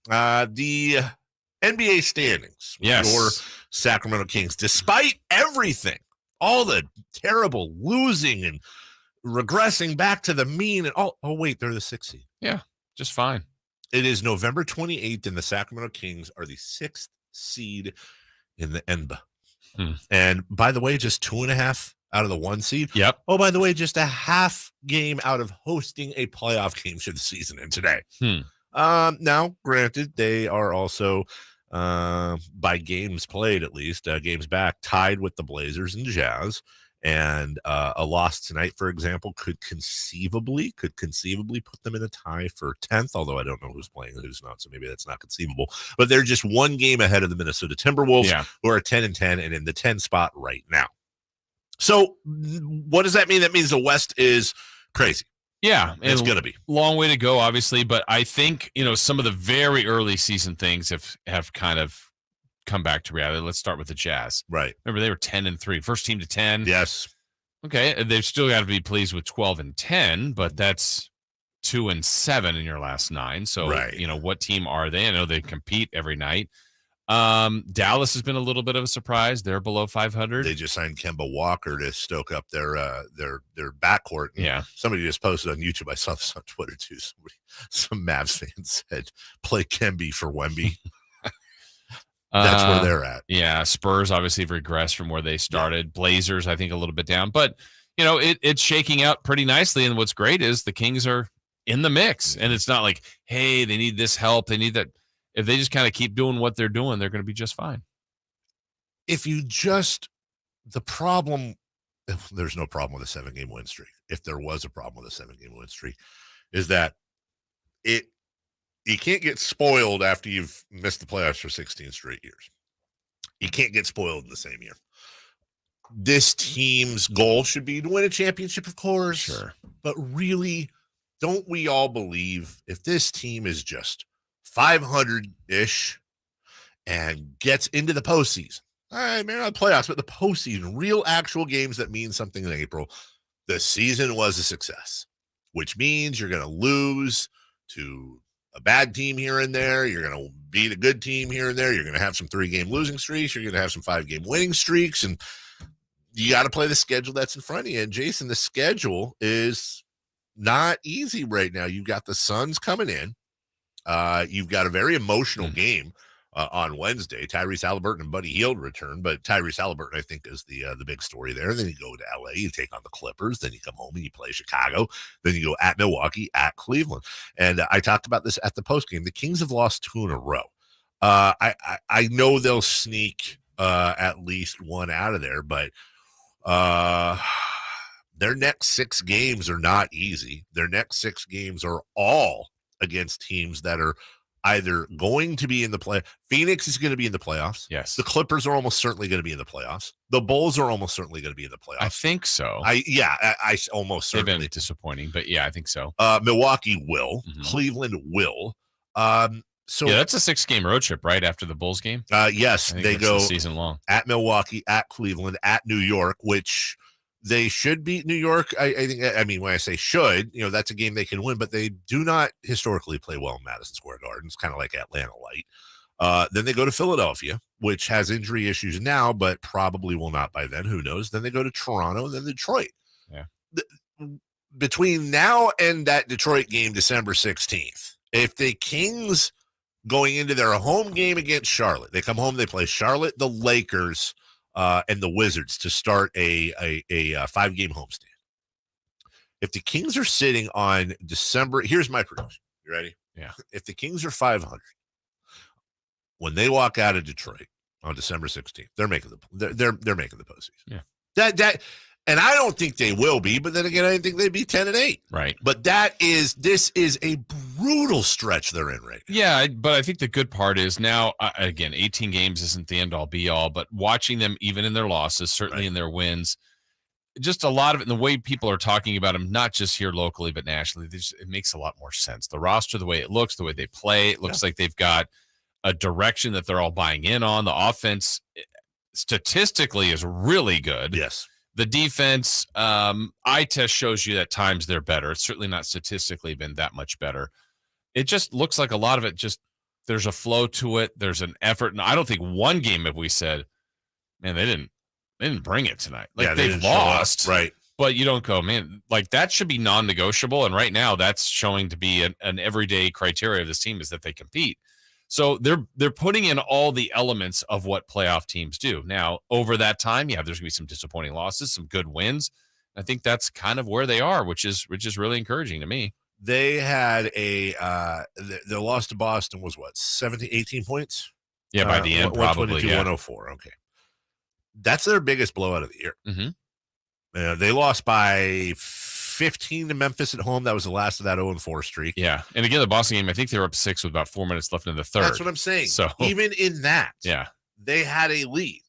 The NBA standings. Yes. Your Sacramento Kings, despite everything, all the terrible losing and regressing back to the mean. And wait, they're the 6th seed. Yeah, just fine. It is November 28th, and the Sacramento Kings are the 6th seed in the NBA. And by the way, just 2.5 out of the 1 seed. Yep. Oh, by the way, just a half game out of hosting a playoff game should the season end today. Now, granted, they are also, by games played at least, games back, tied with the Blazers and Jazz. And a loss tonight, for example, could conceivably put them in a tie for 10th, although I don't know who's playing and who's not, so maybe that's not conceivable. But they're just one game ahead of the Minnesota Timberwolves, who are 10-10 and in the 10 spot right now. So what does that mean? That means the West is crazy. Yeah, it's going to be a long way to go, obviously, but I think, some of the very early season things have kind of come back to reality. Let's start with the Jazz. Right. Remember, they were 10-3, first team to 10. Yes. Okay, they've still got to be pleased with 12-10, but that's 2-7 in your last 9. So, what team are they? I know they compete every night. Dallas has been a little bit of a surprise. They're below 500. They just signed Kemba Walker to stoke up their backcourt. And somebody just posted on YouTube. I saw this on Twitter too. Some Mavs fans said, "Play Kemby for Wemby." That's where they're at. Yeah, Spurs obviously have regressed from where they started. Blazers, I think, a little bit down, but it's shaking out pretty nicely. And what's great is the Kings are in the mix, and it's not like, hey, they need this help, they need that. If they just kind of keep doing what they're doing, they're going to be just fine. There's no problem with a 7-game win streak. If there was a problem with a 7-game win streak, is that you can't get spoiled after you've missed the playoffs for 16 straight years. You can't get spoiled in the same year. This team's goal should be to win a championship, of course. Sure. But really, don't we all believe if this team is just 500-ish and gets into the postseason, all right, maybe not the playoffs, but the postseason, real actual games that mean something in April, the season was a success, which means you're going to lose to a bad team here and there. You're going to beat a good team here and there. You're going to have some 3-game losing streaks. You're going to have some 5-game winning streaks, and you got to play the schedule that's in front of you. And Jason, the schedule is not easy right now. You've got the Suns coming in. You've got a very emotional game on Wednesday. Tyrese Halliburton and Buddy Hield return, but Tyrese Halliburton, I think, is the big story there. Then you go to LA, you take on the Clippers, then you come home and you play Chicago, then you go at Milwaukee, at Cleveland. And I talked about this at the postgame. The Kings have lost 2 in a row. I know they'll sneak at least one out of there, but their next 6 games are not easy. Their next 6 games are all against teams that are either going to be in the play. Phoenix is going to be in the playoffs. Yes. The Clippers are almost certainly going to be in the playoffs. The Bulls are almost certainly going to be in the playoffs. I think so. I almost certainly. They've been disappointing, but yeah, I think so. Milwaukee will. Cleveland will. So that's a 6-game road trip right after the Bulls game. Yes, they go season long at Milwaukee, at Cleveland, at New York, which they should beat New York. I think. I mean, when I say should, that's a game they can win, but they do not historically play well in Madison Square Garden. It's kind of like Atlanta light. Then they go to Philadelphia, which has injury issues now, but probably will not by then. Who knows? Then they go to Toronto and then Detroit. Yeah. Between now and that Detroit game, December 16th, if the Kings going into their home game against Charlotte, they come home, they play Charlotte, the Lakers, and the Wizards to start a 5-game homestand. If the Kings are sitting on December, here's my prediction. You ready? Yeah. If the Kings are 500, when they walk out of Detroit on December 16th, they're making the postseason. Yeah. That and I don't think they will be, but then again, I think they'd be 10-8. Right. But this is a brutal stretch they're in right now. Yeah, but I think the good part is now, again, 18 games isn't the end-all, be-all, but watching them even in their losses, certainly in their wins, just a lot of it, and the way people are talking about them, not just here locally, but nationally, it makes a lot more sense. The roster, the way it looks, the way they play, it looks like they've got a direction that they're all buying in on. The offense, statistically, is really good. Yes. The defense, eye test shows you that times they're better. It's certainly not statistically been that much better. It just looks like a lot of it just There's a flow to it. There's an effort. And I don't think one game have we said, man, they didn't bring it tonight. Like, they've lost. Right. But you don't go, man, like, that should be non-negotiable. And right now that's showing to be an everyday criteria of this team is that they compete. So they're putting in all the elements of what playoff teams do. Now, over that time, yeah, there's gonna be some disappointing losses, some good wins. I think that's kind of where they are, which is really encouraging to me. They had the loss to Boston was what, 18 points? Yeah, by the end, probably. Yeah. 104. Okay. That's their biggest blowout of the year. Mm-hmm. They lost by 15 to Memphis at home. That was the last of that 0-4 streak. Yeah. And again, the Boston game, I think they were up 6 with about 4 minutes left in the third. That's what I'm saying. So even in that, yeah, they had a lead.